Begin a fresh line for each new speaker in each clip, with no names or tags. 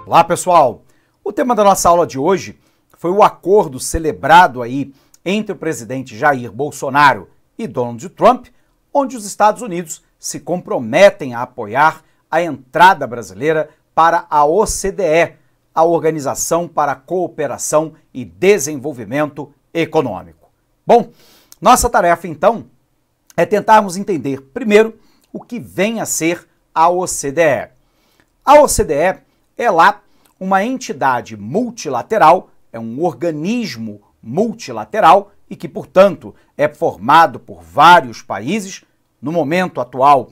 Olá, pessoal! O tema da nossa aula de hoje foi o acordo celebrado aí entre o presidente Jair Bolsonaro e Donald Trump, onde os Estados Unidos se comprometem a apoiar a entrada brasileira para a OCDE, a Organização para a Cooperação e Desenvolvimento Econômico. Bom, nossa tarefa então é tentarmos entender primeiro o que vem a ser a OCDE. A OCDE é lá uma entidade multilateral, é um organismo multilateral e que, portanto, é formado por vários países, no momento atual,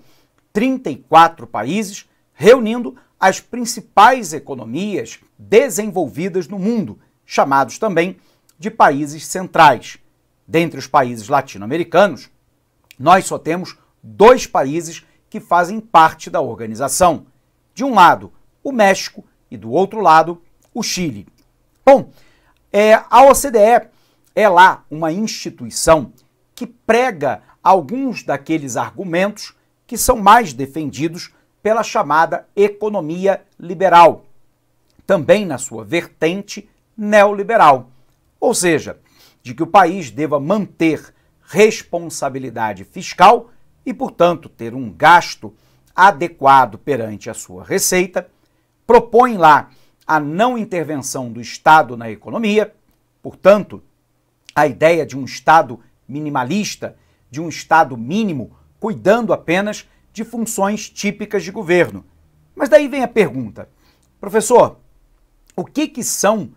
34 países, reunindo as principais economias desenvolvidas no mundo, chamados também de países centrais. Dentre os países latino-americanos, nós só temos 2 países que fazem parte da organização. De um lado, o México e do outro lado, o Chile. Bom, a OCDE é lá uma instituição que prega alguns daqueles argumentos que são mais defendidos pela chamada economia liberal, também na sua vertente neoliberal, ou seja, de que o país deva manter responsabilidade fiscal e, portanto, ter um gasto adequado perante a sua receita, propõe lá a não intervenção do Estado na economia, portanto, a ideia de um Estado minimalista, de um Estado mínimo, cuidando apenas de funções típicas de governo. Mas daí vem a pergunta, professor, o que são,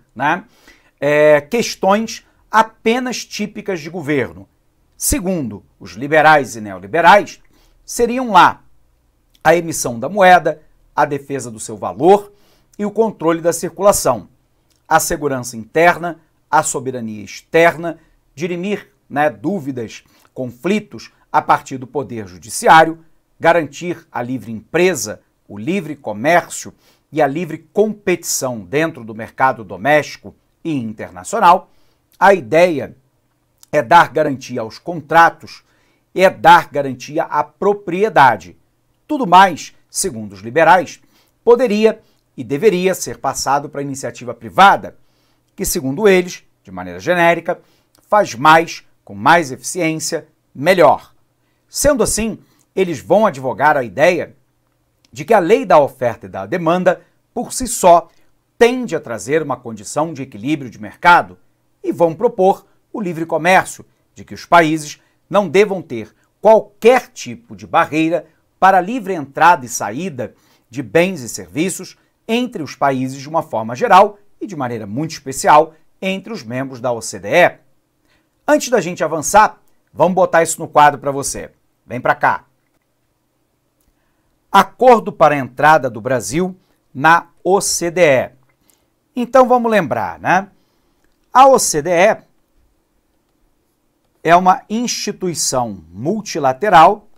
questões apenas típicas de governo? Segundo os liberais e neoliberais, seriam lá a emissão da moeda, a defesa do seu valor e o controle da circulação, a segurança interna, a soberania externa, dirimir dúvidas, conflitos a partir do poder judiciário, garantir a livre empresa, o livre comércio e a livre competição dentro do mercado doméstico e internacional. A ideia é dar garantia aos contratos, é dar garantia à propriedade. Tudo mais, segundo os liberais, poderia e deveria ser passado para a iniciativa privada, que, segundo eles, de maneira genérica, faz mais, com mais eficiência, melhor. Sendo assim, eles vão advogar a ideia de que a lei da oferta e da demanda, por si só, tende a trazer uma condição de equilíbrio de mercado e vão propor o livre comércio, de que os países não devam ter qualquer tipo de barreira para a livre entrada e saída de bens e serviços entre os países de uma forma geral e de maneira muito especial entre os membros da OCDE. Antes da gente avançar, vamos botar isso no quadro para você. Vem para cá. Acordo para a entrada do Brasil na OCDE. Então vamos lembrar, A OCDE é uma instituição multilateral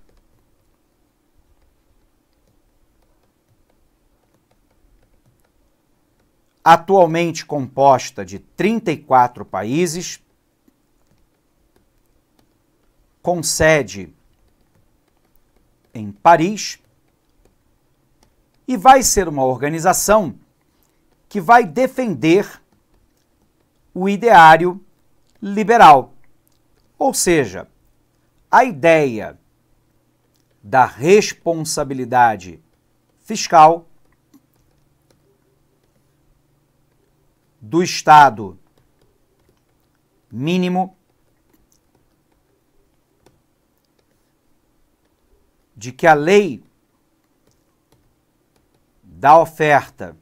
atualmente composta de 34 países, com sede em Paris, e vai ser uma organização que vai defender o ideário liberal. Ou seja, a ideia da responsabilidade fiscal, do Estado mínimo, de que a lei da oferta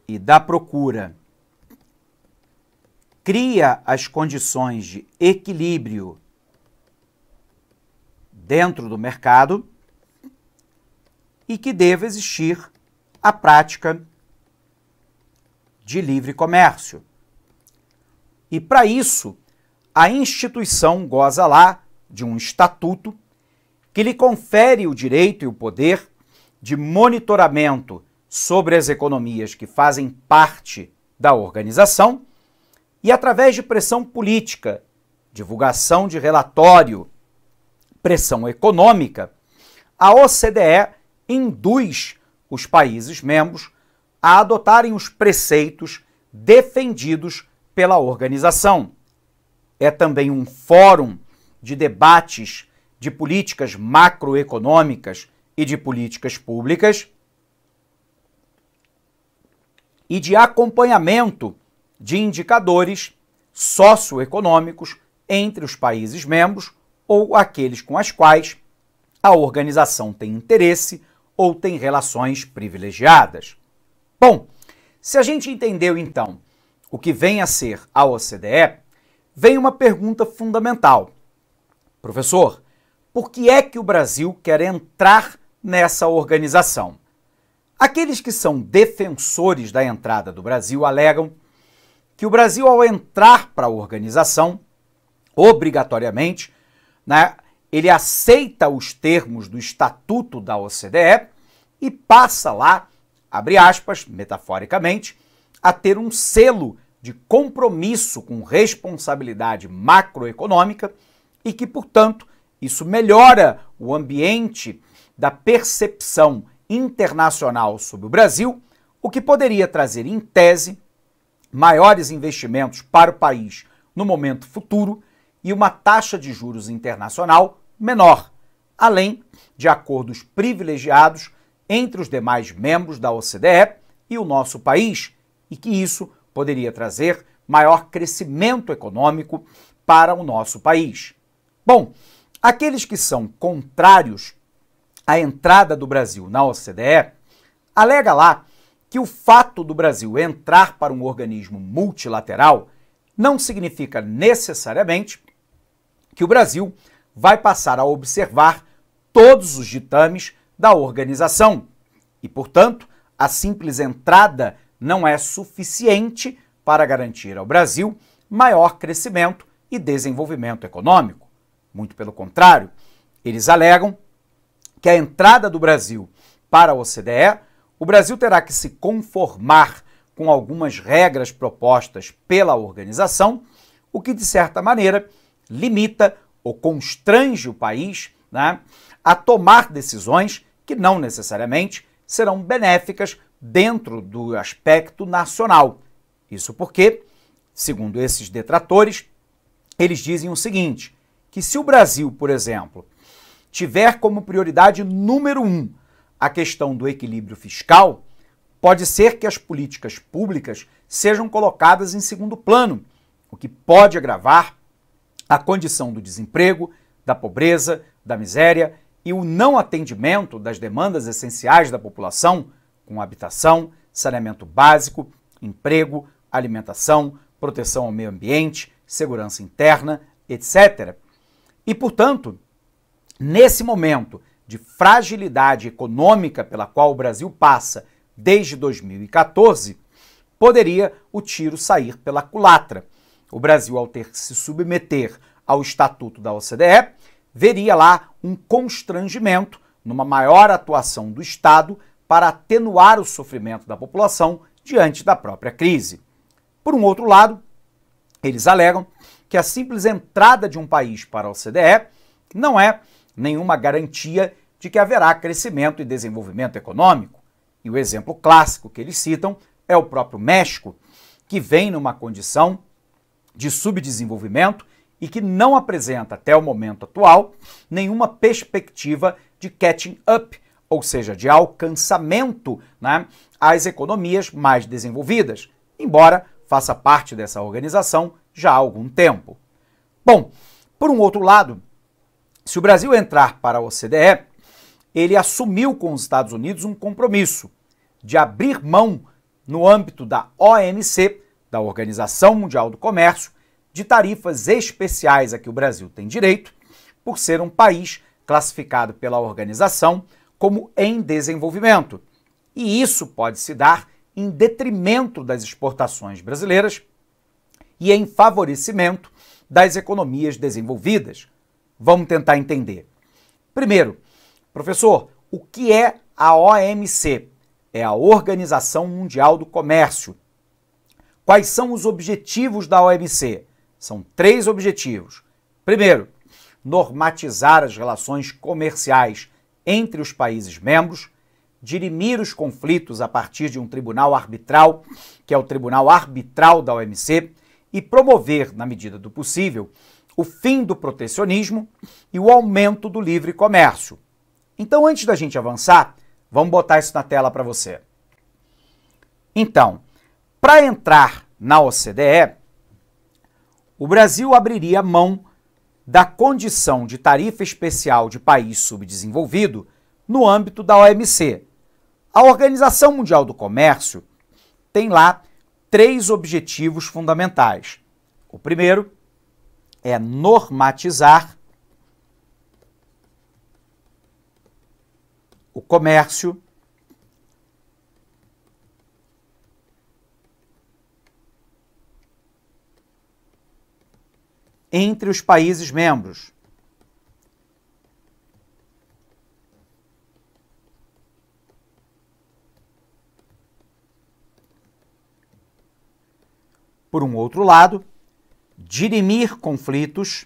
e da procura cria as condições de equilíbrio dentro do mercado e que deve existir a prática de livre comércio. E para isso, a instituição goza lá de um estatuto que lhe confere o direito e o poder de monitoramento sobre as economias que fazem parte da organização e, através de pressão política, divulgação de relatório, pressão econômica, a OCDE induz os países membros a adotarem os preceitos defendidos pela organização. É também um fórum de debates de políticas macroeconômicas e de políticas públicas e de acompanhamento de indicadores socioeconômicos entre os países membros ou aqueles com as quais a organização tem interesse ou tem relações privilegiadas. Bom, se a gente entendeu então o que vem a ser a OCDE, vem uma pergunta fundamental. Professor, por que é que o Brasil quer entrar nessa organização? Aqueles que são defensores da entrada do Brasil alegam que o Brasil, ao entrar para a organização, obrigatoriamente, ele aceita os termos do Estatuto da OCDE e passa lá, abre aspas, metaforicamente, a ter um selo de compromisso com responsabilidade macroeconômica e que, portanto, isso melhora o ambiente da percepção internacional sobre o Brasil, o que poderia trazer, em tese, maiores investimentos para o país no momento futuro e uma taxa de juros internacional menor, além de acordos privilegiados entre os demais membros da OCDE e o nosso país, e que isso poderia trazer maior crescimento econômico para o nosso país. Bom, aqueles que são contrários à entrada do Brasil na OCDE alega lá que o fato do Brasil entrar para um organismo multilateral não significa necessariamente que o Brasil vai passar a observar todos os ditames da organização e, portanto, a simples entrada não é suficiente para garantir ao Brasil maior crescimento e desenvolvimento econômico. Muito pelo contrário, eles alegam que a entrada do Brasil para a OCDE, o Brasil terá que se conformar com algumas regras propostas pela organização, o que, de certa maneira, limita ou constrange o país a tomar decisões que não necessariamente serão benéficas dentro do aspecto nacional. Isso porque, segundo esses detratores, eles dizem o seguinte, que se o Brasil, por exemplo, tiver como prioridade número 1 a questão do equilíbrio fiscal, pode ser que as políticas públicas sejam colocadas em segundo plano, o que pode agravar a condição do desemprego, da pobreza, da miséria e o não atendimento das demandas essenciais da população, com habitação, saneamento básico, emprego, alimentação, proteção ao meio ambiente, segurança interna, etc. E, portanto, nesse momento de fragilidade econômica pela qual o Brasil passa desde 2014, poderia o tiro sair pela culatra. O Brasil, ao ter que se submeter ao Estatuto da OCDE, veria lá um constrangimento numa maior atuação do Estado para atenuar o sofrimento da população diante da própria crise. Por um outro lado, eles alegam que a simples entrada de um país para a OCDE não é nenhuma garantia de que haverá crescimento e desenvolvimento econômico. E o exemplo clássico que eles citam é o próprio México, que vem numa condição de subdesenvolvimento e que não apresenta, até o momento atual, nenhuma perspectiva de catching up, ou seja, de alcançamento às economias mais desenvolvidas, embora faça parte dessa organização já há algum tempo. Bom, por um outro lado, se o Brasil entrar para a OCDE, ele assumiu com os Estados Unidos um compromisso de abrir mão, no âmbito da OMC, da Organização Mundial do Comércio, de tarifas especiais a que o Brasil tem direito, por ser um país classificado pela organização como em desenvolvimento. E isso pode se dar em detrimento das exportações brasileiras e em favorecimento das economias desenvolvidas. Vamos tentar entender. Primeiro, professor, o que é a OMC? É a Organização Mundial do Comércio. Quais são os objetivos da OMC? São 3 objetivos. Primeiro, normatizar as relações comerciais entre os países membros, dirimir os conflitos a partir de um tribunal arbitral, que é o Tribunal Arbitral da OMC, e promover, na medida do possível, o fim do protecionismo e o aumento do livre comércio. Então, antes da gente avançar, vamos botar isso na tela para você. Então, para entrar na OCDE, o Brasil abriria mão da condição de tarifa especial de país subdesenvolvido no âmbito da OMC. A Organização Mundial do Comércio tem lá 3 objetivos fundamentais. O primeiro é normatizar o comércio entre os países membros. Por um outro lado, dirimir conflitos,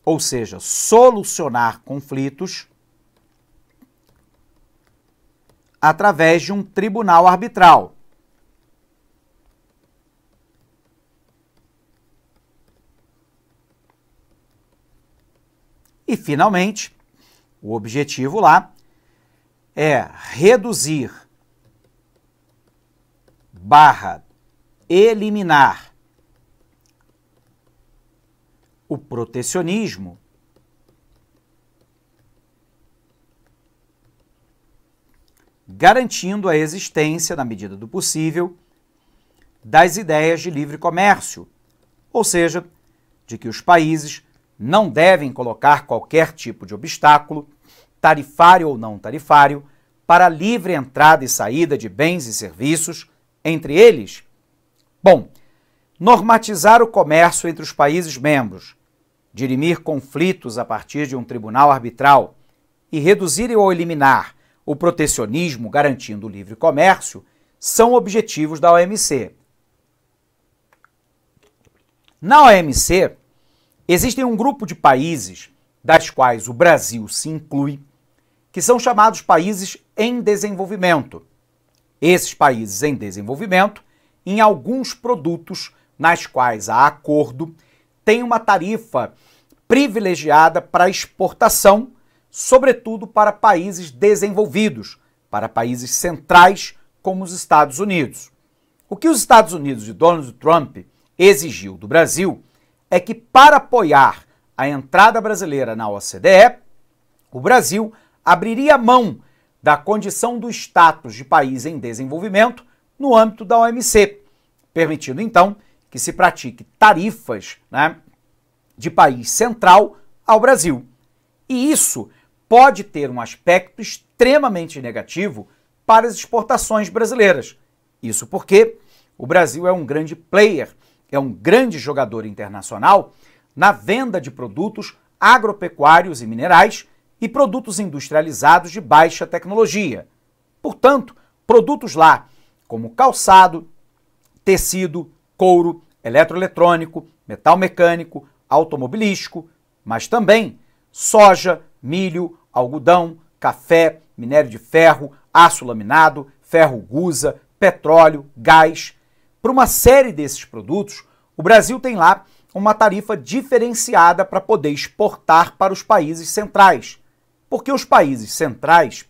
ou seja, solucionar conflitos através de um tribunal arbitral. E, finalmente, o objetivo lá é reduzir / eliminar o protecionismo garantindo a existência, na medida do possível, das ideias de livre comércio, ou seja, de que os países não devem colocar qualquer tipo de obstáculo, tarifário ou não tarifário, para a livre entrada e saída de bens e serviços, entre eles, normatizar o comércio entre os países membros, dirimir conflitos a partir de um tribunal arbitral e reduzir ou eliminar o protecionismo garantindo o livre comércio são objetivos da OMC. Na OMC, existem um grupo de países, das quais o Brasil se inclui, que são chamados países em desenvolvimento. Esses países em desenvolvimento, em alguns produtos nas quais há acordo, têm uma tarifa privilegiada para exportação, sobretudo para países desenvolvidos, para países centrais como os Estados Unidos. O que os Estados Unidos de Donald Trump exigiu do Brasil é que, para apoiar a entrada brasileira na OCDE, o Brasil abriria mão da condição do status de país em desenvolvimento no âmbito da OMC, permitindo, então, que se pratique tarifas, de país central ao Brasil. E isso pode ter um aspecto extremamente negativo para as exportações brasileiras. Isso porque o Brasil é um grande player, é um grande jogador internacional na venda de produtos agropecuários e minerais e produtos industrializados de baixa tecnologia. Portanto, produtos lá como calçado, tecido, couro, eletroeletrônico, metal mecânico, automobilístico, mas também soja, milho, algodão, café, minério de ferro, aço laminado, ferro gusa, petróleo, gás. Para uma série desses produtos, o Brasil tem lá uma tarifa diferenciada para poder exportar para os países centrais. Porque os países centrais,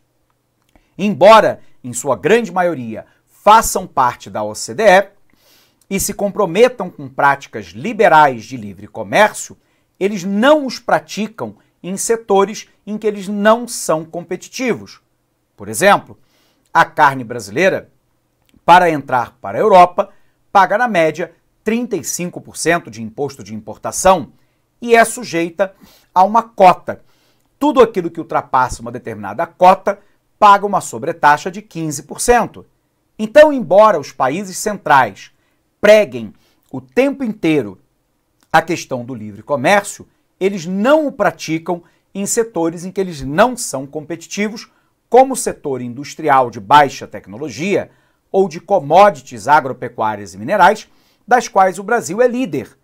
embora em sua grande maioria façam parte da OCDE e se comprometam com práticas liberais de livre comércio, eles não os praticam em setores em que eles não são competitivos. Por exemplo, a carne brasileira, para entrar para a Europa, paga na média 35% de imposto de importação e é sujeita a uma cota. Tudo aquilo que ultrapassa uma determinada cota paga uma sobretaxa de 15%. Então, embora os países centrais preguem o tempo inteiro a questão do livre comércio, eles não o praticam em setores em que eles não são competitivos, como o setor industrial de baixa tecnologia ou de commodities agropecuárias e minerais, das quais o Brasil é líder.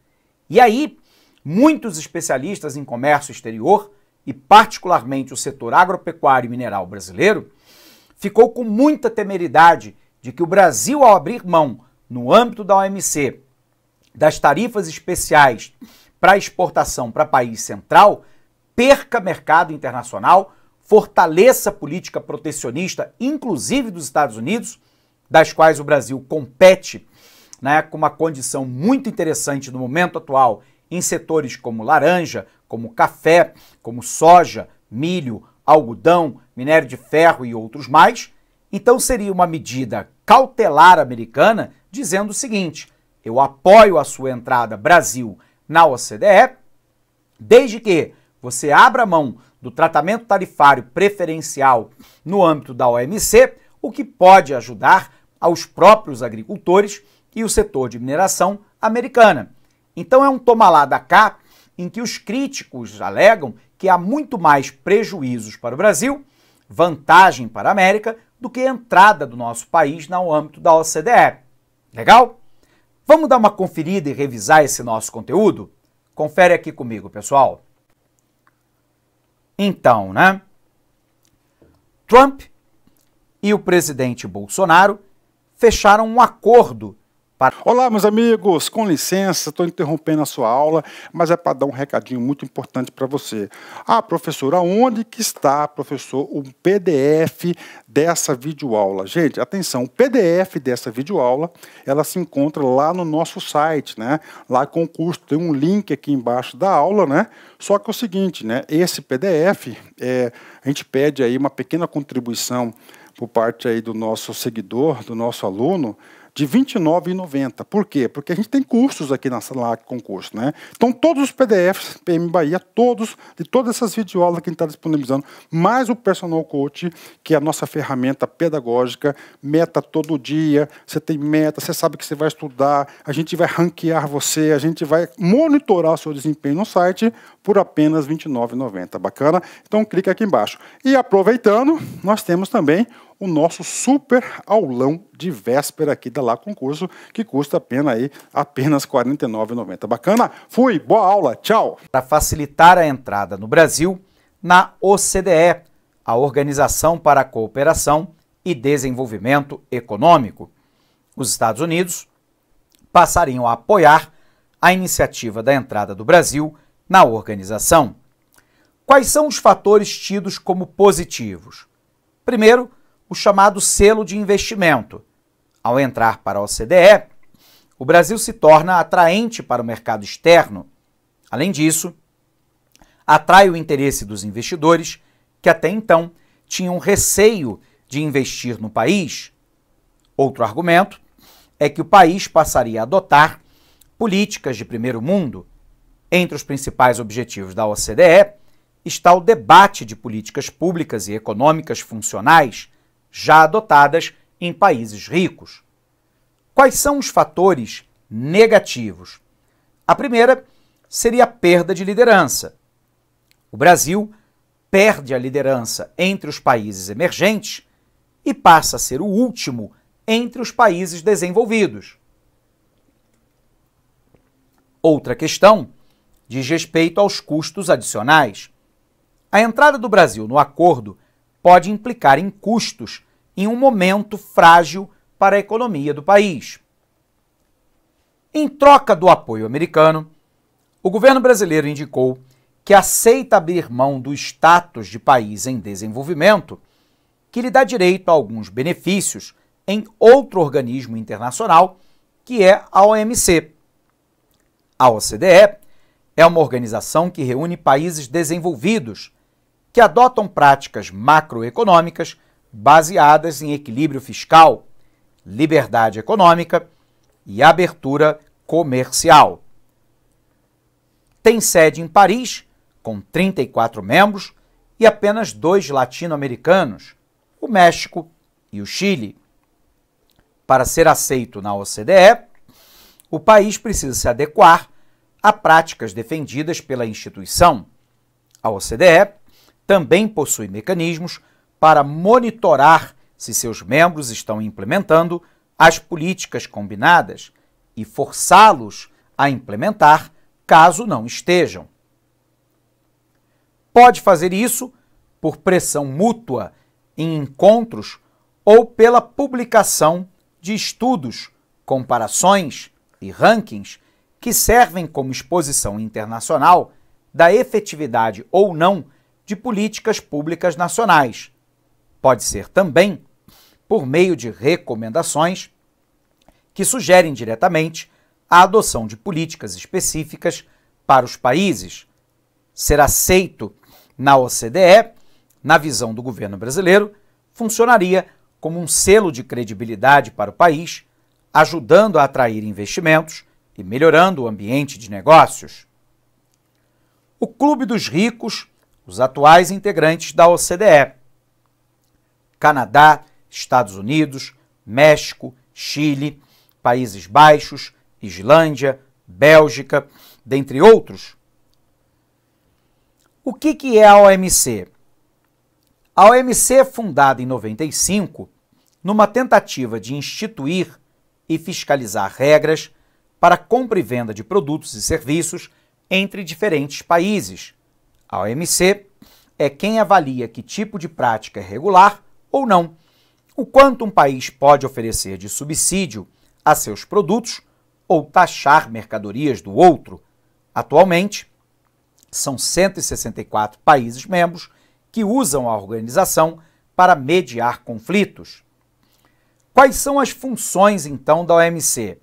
E aí, muitos especialistas em comércio exterior, e particularmente o setor agropecuário e mineral brasileiro, ficou com muita temeridade de que o Brasil, ao abrir mão, no âmbito da OMC, das tarifas especiais para exportação para país central, perca mercado internacional, fortaleça a política protecionista, inclusive dos Estados Unidos, das quais o Brasil compete, né, com uma condição muito interessante no momento atual em setores como laranja, como café, como soja, milho, algodão, minério de ferro e outros mais. Então seria uma medida cautelar americana dizendo o seguinte: eu apoio a sua entrada, Brasil, na OCDE, desde que você abra mão do tratamento tarifário preferencial no âmbito da OMC, o que pode ajudar aos próprios agricultores e o setor de mineração americana. Então é um toma lá da cá em que os críticos alegam que há muito mais prejuízos para o Brasil, vantagem para a América, do que a entrada do nosso país no âmbito da OCDE. Legal? Vamos dar uma conferida e revisar esse nosso conteúdo? Confere aqui comigo, pessoal. Então, né? Trump e o presidente Bolsonaro fecharam um acordo.
Olá, meus amigos, com licença, estou interrompendo a sua aula, mas é para dar um recadinho muito importante para você. Ah, professor, aonde que está, professor, o PDF dessa videoaula? Gente, atenção, o PDF dessa videoaula, ela se encontra lá no nosso site, né? Lá com o curso, tem um link aqui embaixo da aula, né? Só que é o seguinte, né? Esse PDF, a gente pede aí uma pequena contribuição por parte aí do nosso seguidor, do nosso aluno, de R$ 29,90. Por quê? Porque a gente tem cursos aqui na sala com curso, né? Então, todos os PDFs, PM Bahia, de todas essas videoaulas que a gente está disponibilizando, mais o Personal Coach, que é a nossa ferramenta pedagógica, meta todo dia, você tem meta, você sabe que você vai estudar, a gente vai ranquear você, a gente vai monitorar o seu desempenho no site por apenas R$ 29,90. Bacana? Então, clica aqui embaixo. E aproveitando, nós temos também o nosso super aulão de véspera aqui da Lá Concurso, que custa apenas R$ 49,90. Bacana? Fui, boa aula, tchau!
Para facilitar a entrada no Brasil na OCDE, a Organização para a Cooperação e Desenvolvimento Econômico, os Estados Unidos passariam a apoiar a iniciativa da entrada do Brasil na organização. Quais são os fatores tidos como positivos? Primeiro, o chamado selo de investimento. Ao entrar para a OCDE, o Brasil se torna atraente para o mercado externo. Além disso, atrai o interesse dos investidores que até então tinham receio de investir no país. Outro argumento é que o país passaria a adotar políticas de primeiro mundo. Entre os principais objetivos da OCDE está o debate de políticas públicas e econômicas funcionais já adotadas em países ricos. Quais são os fatores negativos? A primeira seria a perda de liderança. O Brasil perde a liderança entre os países emergentes e passa a ser o último entre os países desenvolvidos. Outra questão diz respeito aos custos adicionais. A entrada do Brasil no acordo pode implicar em custos em um momento frágil para a economia do país. Em troca do apoio americano, o governo brasileiro indicou que aceita abrir mão do status de país em desenvolvimento, que lhe dá direito a alguns benefícios em outro organismo internacional, que é a OMC. A OCDE é uma organização que reúne países desenvolvidos que adotam práticas macroeconômicas baseadas em equilíbrio fiscal, liberdade econômica e abertura comercial. Tem sede em Paris, com 34 membros e apenas 2 latino-americanos, o México e o Chile. Para ser aceito na OCDE, o país precisa se adequar a práticas defendidas pela instituição. A OCDE também possui mecanismos para monitorar se seus membros estão implementando as políticas combinadas e forçá-los a implementar caso não estejam. Pode fazer isso por pressão mútua em encontros ou pela publicação de estudos, comparações e rankings que servem como exposição internacional da efetividade ou não de políticas públicas nacionais. Pode ser também por meio de recomendações que sugerem diretamente a adoção de políticas específicas para os países. Ser aceito na OCDE, na visão do governo brasileiro, funcionaria como um selo de credibilidade para o país, ajudando a atrair investimentos e melhorando o ambiente de negócios. O Clube dos Ricos, os atuais integrantes da OCDE: Canadá, Estados Unidos, México, Chile, Países Baixos, Islândia, Bélgica, dentre outros. O que é a OMC? A OMC é fundada em 95 numa tentativa de instituir e fiscalizar regras para compra e venda de produtos e serviços entre diferentes países. A OMC é quem avalia que tipo de prática é regular ou não, o quanto um país pode oferecer de subsídio a seus produtos ou taxar mercadorias do outro. Atualmente, são 164 países membros que usam a organização para mediar conflitos. Quais são as funções, então, da OMC?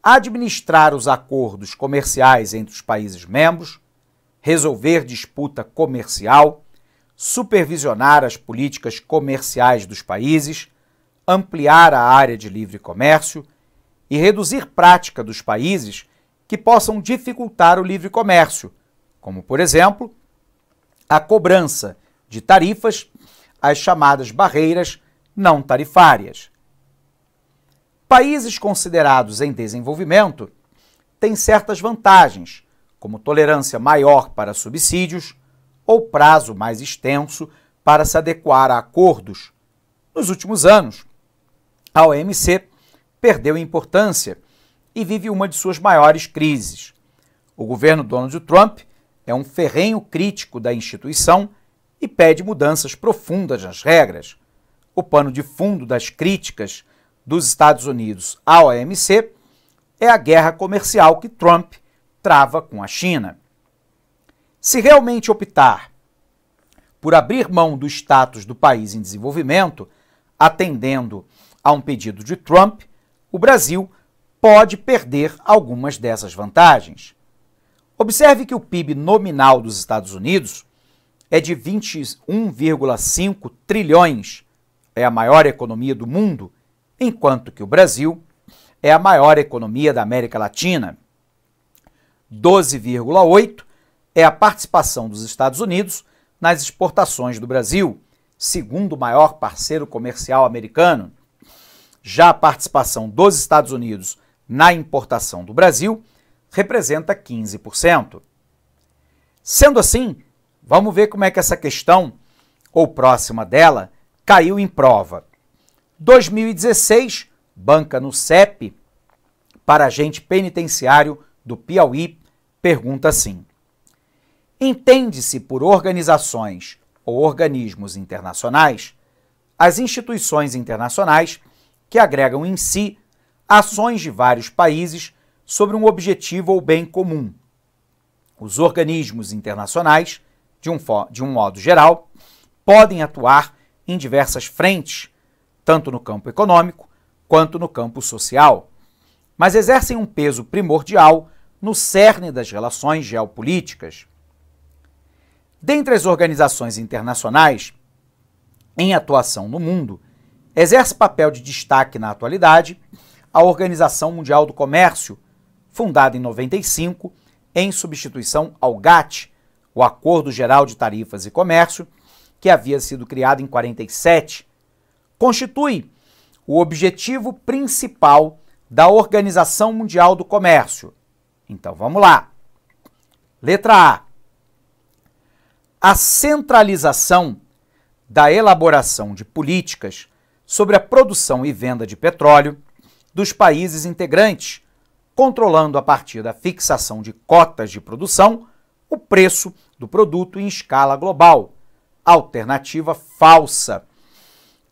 Administrar os acordos comerciais entre os países membros, resolver disputa comercial, supervisionar as políticas comerciais dos países, ampliar a área de livre comércio e reduzir prática dos países que possam dificultar o livre comércio, como, por exemplo, a cobrança de tarifas, as chamadas barreiras não tarifárias. Países considerados em desenvolvimento têm certas vantagens, como tolerância maior para subsídios ou prazo mais extenso para se adequar a acordos. Nos últimos anos, a OMC perdeu importância e vive uma de suas maiores crises. O governo Donald Trump é um ferrenho crítico da instituição e pede mudanças profundas nas regras. O pano de fundo das críticas dos Estados Unidos à OMC é a guerra comercial que Trump trava com a China. Se realmente optar por abrir mão do status do país em desenvolvimento, atendendo a um pedido de Trump, o Brasil pode perder algumas dessas vantagens. Observe que o PIB nominal dos Estados Unidos é de 21,5 trilhões, é a maior economia do mundo, enquanto que o Brasil é a maior economia da América Latina. 12,8 é a participação dos Estados Unidos nas exportações do Brasil, segundo maior parceiro comercial americano. Já a participação dos Estados Unidos na importação do Brasil representa 15%. Sendo assim, vamos ver como é que essa questão, ou próxima dela, caiu em prova. 2016, banca no CEP, para agente penitenciário do Piauí, pergunta assim: entende-se por organizações ou organismos internacionais as instituições internacionais que agregam em si ações de vários países sobre um objetivo ou bem comum. Os organismos internacionais, de um modo geral, podem atuar em diversas frentes, tanto no campo econômico quanto no campo social, mas exercem um peso primordial no cerne das relações geopolíticas. Dentre as organizações internacionais em atuação no mundo, exerce papel de destaque na atualidade a Organização Mundial do Comércio, fundada em 95, em substituição ao GATT, o Acordo Geral de Tarifas e Comércio, que havia sido criado em 47, constitui o objetivo principal da Organização Mundial do Comércio. Então vamos lá. Letra A. A centralização da elaboração de políticas sobre a produção e venda de petróleo dos países integrantes, controlando a partir da fixação de cotas de produção o preço do produto em escala global. Alternativa falsa.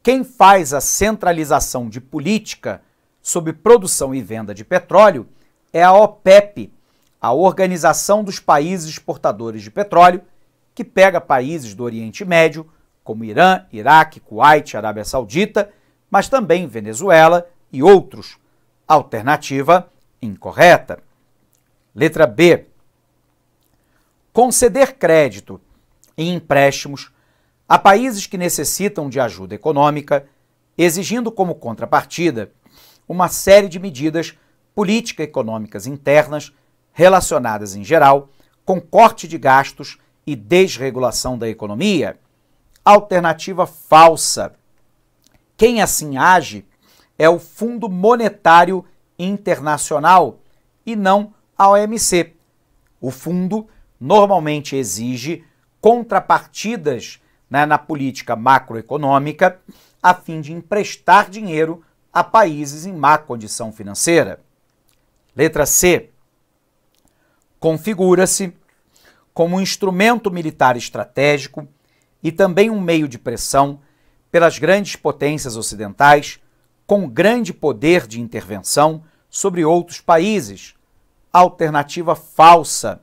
quem faz a centralização de política sobre produção e venda de petróleo é a OPEP, a Organização dos Países Exportadores de Petróleo, que pega países do Oriente Médio, como Irã, Iraque, Kuwait, Arábia Saudita, mas também Venezuela e outros. Alternativa incorreta. Letra B. Conceder crédito e empréstimos a países que necessitam de ajuda econômica, exigindo como contrapartida uma série de medidas político-econômicas internas relacionadas, em geral, com corte de gastos e desregulação da economia. Alternativa falsa. Quem assim age é o Fundo Monetário Internacional e não a OMC. O fundo normalmente exige contrapartidas, né, na política macroeconômica a fim de emprestar dinheiro a países em má condição financeira. Letra C. Configura-se como um instrumento militar estratégico e também um meio de pressão pelas grandes potências ocidentais com grande poder de intervenção sobre outros países. Alternativa falsa.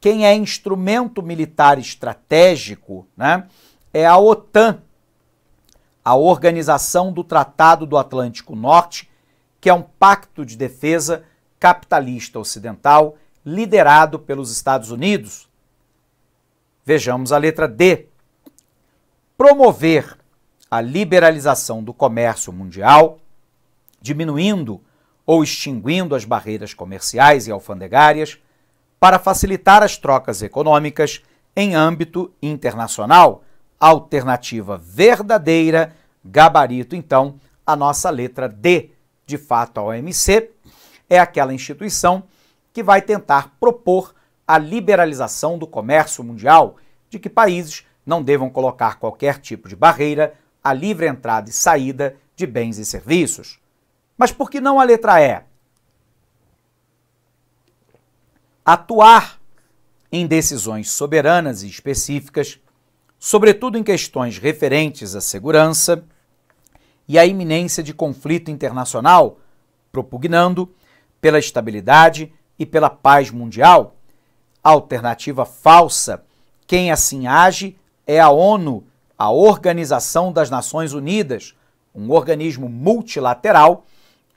Quem é instrumento militar estratégico, né, é a OTAN, a Organização do Tratado do Atlântico Norte, que é um pacto de defesa capitalista ocidental liderado pelos Estados Unidos. Vejamos a letra D. Promover a liberalização do comércio mundial, diminuindo ou extinguindo as barreiras comerciais e alfandegárias, para facilitar as trocas econômicas em âmbito internacional. Alternativa verdadeira, gabarito, então, a nossa letra D. De fato, a OMC é aquela instituição que vai tentar propor a liberalização do comércio mundial, de que países não devam colocar qualquer tipo de barreira à livre entrada e saída de bens e serviços. Mas por que não a letra E? Atuar em decisões soberanas e específicas, sobretudo em questões referentes à segurança e à iminência de conflito internacional, propugnando pela estabilidade e pela paz mundial. Alternativa falsa. Quem assim age é a ONU, a Organização das Nações Unidas, um organismo multilateral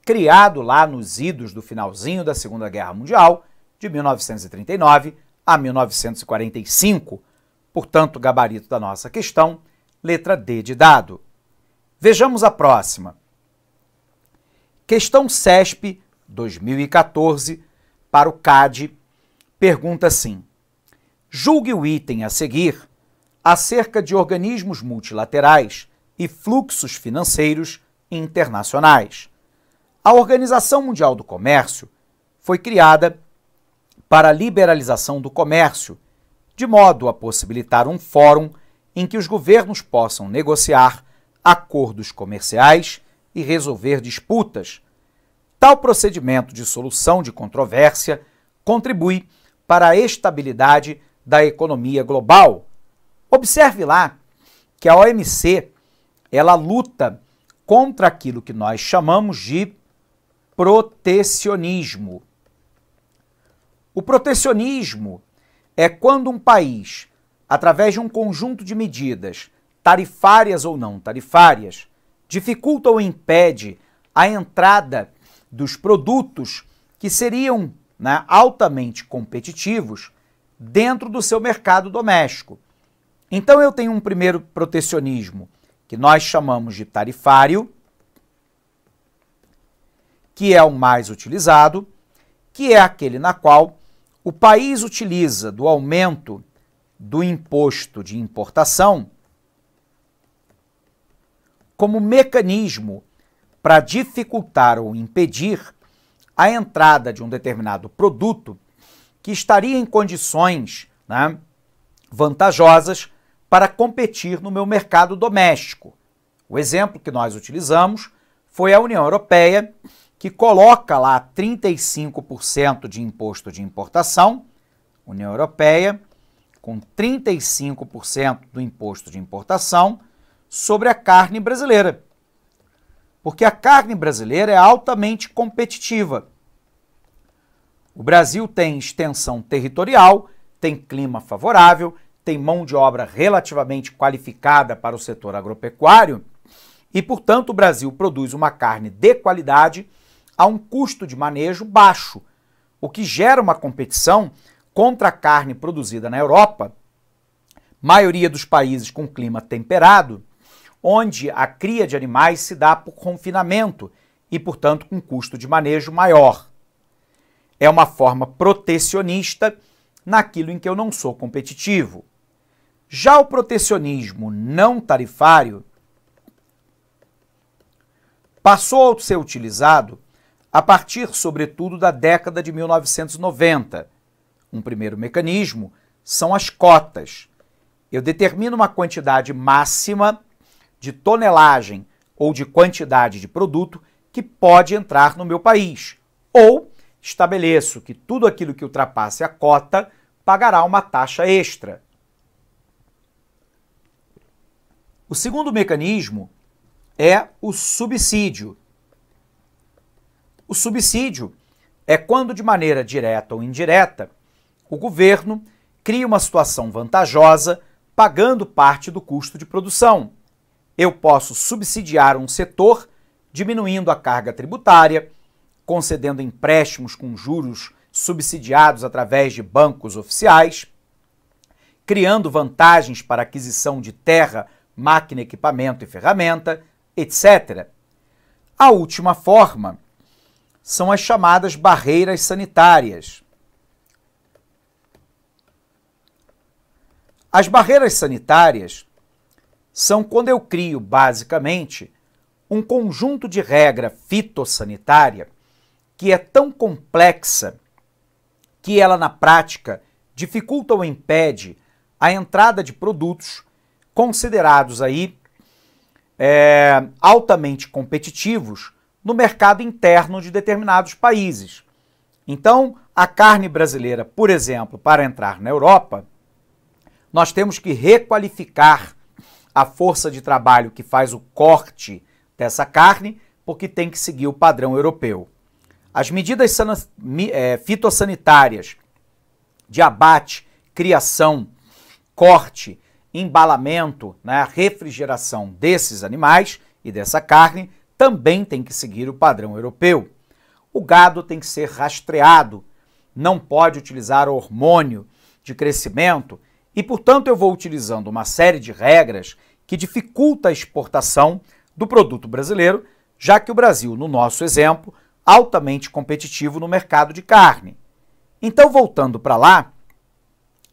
criado lá nos idos do finalzinho da Segunda Guerra Mundial, de 1939 a 1945. Portanto, gabarito da nossa questão, letra D de dado. Vejamos a próxima. Questão CESP 2014 para o CAD, pergunta assim: julgue o item a seguir acerca de organismos multilaterais e fluxos financeiros internacionais. A Organização Mundial do Comércio foi criada para a liberalização do comércio, de modo a possibilitar um fórum em que os governos possam negociar acordos comerciais e resolver disputas. Tal procedimento de solução de controvérsia contribui para a estabilidade da economia global. Observe lá que a OMC, ela luta contra aquilo que nós chamamos de protecionismo. O protecionismo é quando um país, através de um conjunto de medidas, tarifárias ou não tarifárias, dificulta ou impede a entrada dos produtos que seriam, né, altamente competitivos dentro do seu mercado doméstico. Então eu tenho um primeiro protecionismo que nós chamamos de tarifário, que é o mais utilizado, que é aquele na qual o país utiliza do aumento do imposto de importação como mecanismo para dificultar ou impedir a entrada de um determinado produto que estaria em condições, né, vantajosas para competir no meu mercado doméstico. O exemplo que nós utilizamos foi a União Europeia, que coloca lá 35% de imposto de importação, União Europeia, com 35% do imposto de importação sobre a carne brasileira. Porque a carne brasileira é altamente competitiva. O Brasil tem extensão territorial, tem clima favorável, tem mão de obra relativamente qualificada para o setor agropecuário e, portanto, o Brasil produz uma carne de qualidade a um custo de manejo baixo, o que gera uma competição contra a carne produzida na Europa, maioria dos países com clima temperado, onde a cria de animais se dá por confinamento e, portanto, com custo de manejo maior. É uma forma protecionista naquilo em que eu não sou competitivo. Já o protecionismo não tarifário passou a ser utilizado a partir, sobretudo, da década de 1990. Um primeiro mecanismo são as cotas. Eu determino uma quantidade máxima de tonelagem ou de quantidade de produto que pode entrar no meu país, ou estabeleço que tudo aquilo que ultrapasse a cota pagará uma taxa extra. O segundo mecanismo é o subsídio. O subsídio é quando, de maneira direta ou indireta, o governo cria uma situação vantajosa pagando parte do custo de produção. Eu posso subsidiar um setor diminuindo a carga tributária, concedendo empréstimos com juros subsidiados através de bancos oficiais, criando vantagens para aquisição de terra, máquina, equipamento e ferramenta, etc. A última forma são as chamadas barreiras sanitárias. As barreiras sanitárias são quando eu crio, basicamente, um conjunto de regra fitossanitária que é tão complexa que ela, na prática, dificulta ou impede a entrada de produtos considerados aí altamente competitivos no mercado interno de determinados países. Então, a carne brasileira, por exemplo, para entrar na Europa, nós temos que requalificar a força de trabalho que faz o corte dessa carne, porque tem que seguir o padrão europeu. As medidas fitossanitárias de abate, criação, corte, embalamento, né, refrigeração desses animais e dessa carne também tem que seguir o padrão europeu. O gado tem que ser rastreado, não pode utilizar hormônio de crescimento e, portanto, eu vou utilizando uma série de regras que dificulta a exportação do produto brasileiro, já que o Brasil, no nosso exemplo, altamente competitivo no mercado de carne. Então, voltando para lá,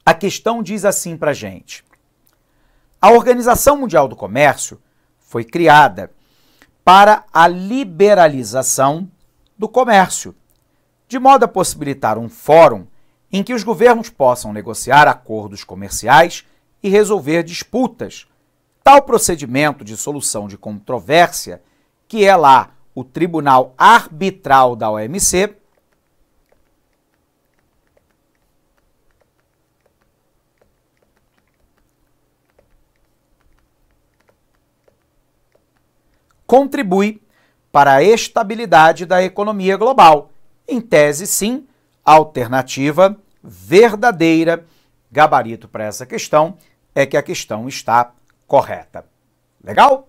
a questão diz assim para a gente. A Organização Mundial do Comércio foi criada para a liberalização do comércio, de modo a possibilitar um fórum em que os governos possam negociar acordos comerciais e resolver disputas. Tal procedimento de solução de controvérsia, que é lá o Tribunal Arbitral da OMC, contribui para a estabilidade da economia global. Em tese, sim, alternativa verdadeira. Gabarito para essa questão é que a questão está correta. Legal?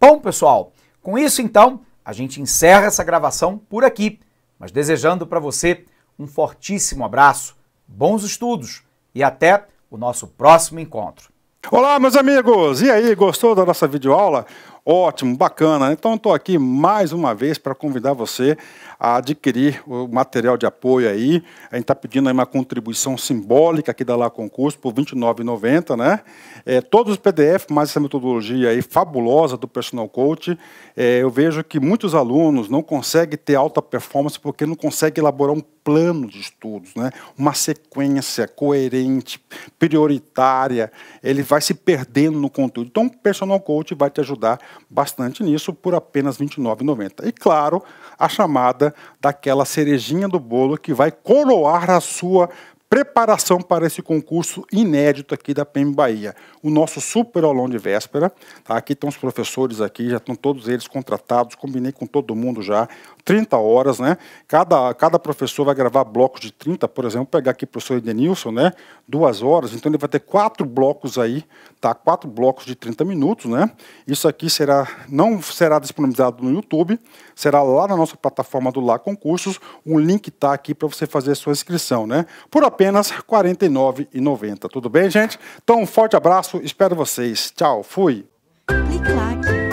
Bom, pessoal, com isso, então, a gente encerra essa gravação por aqui, mas desejando para você um fortíssimo abraço, bons estudos e até o nosso próximo encontro.
Olá, meus amigos! E aí, gostou da nossa videoaula? Ótimo, bacana. Então, estou aqui mais uma vez para convidar você a adquirir o material de apoio aí. A gente está pedindo aí uma contribuição simbólica aqui da Lá Concurso por R$ 29,90, né? Todos os PDF, mais essa metodologia aí fabulosa do Personal Coach. Eu vejo que muitos alunos não conseguem ter alta performance porque não conseguem elaborar um plano de estudos, né? Uma sequência coerente, prioritária. Ele vai se perdendo no conteúdo. Então, o Personal Coach vai te ajudar bastante nisso por apenas R$ 29,90. E, claro, a chamada daquela cerejinha do bolo que vai coroar a sua preparação para esse concurso inédito aqui da PM Bahia. O nosso super aulão de véspera, tá? Aqui estão os professores aqui, já estão todos eles contratados, combinei com todo mundo já, 30 horas, né? Cada professor vai gravar blocos de 30, por exemplo, pegar aqui o professor Edenilson, né? 2 horas, então ele vai ter 4 blocos aí, tá? 4 blocos de 30 minutos, né? Isso aqui não será disponibilizado no YouTube, será lá na nossa plataforma do Lá Concursos, um link está aqui para você fazer a sua inscrição, né? Por apenas R$ 49,90. Tudo bem, gente? Então, um forte abraço, espero vocês. Tchau, fui!
Clique lá.